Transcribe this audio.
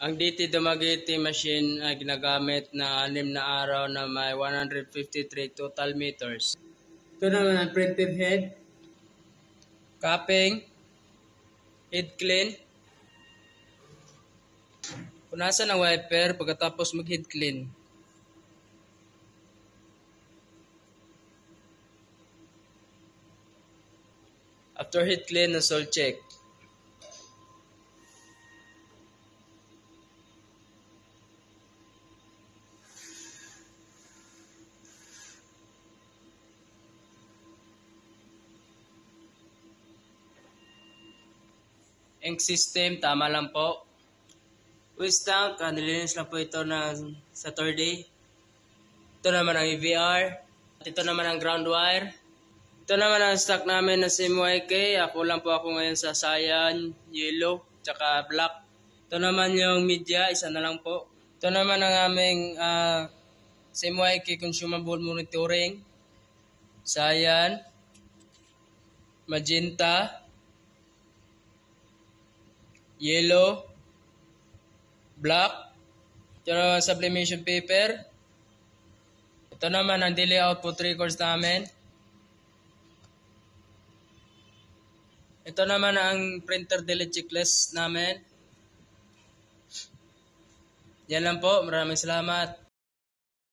Ang DT Dumaguete machine ay ginagamit na 6 na araw na may 153 total meters. Ito naman ang printed head, capping, head clean. Punasan ang wiper pagkatapos mag-head clean. After head clean, nozzle check. Ink system, tama lang po. Waste tank, nilinis lang po ito ng Saturday. Ito naman ang EVR. At ito naman ang ground wire. Ito naman ang stock namin na SIM-YK. Ako lang po ako ngayon sa cyan, yellow, tsaka black. Ito naman yung media, isa na lang po. Ito naman ang aming SIM-YK consumable monitoring. Cyan, magenta, yellow, black. Ito naman sublimation paper. Ito naman ang delay output records namin. Ito naman ang printer delay checklist namin. Yan lang po. Maraming salamat.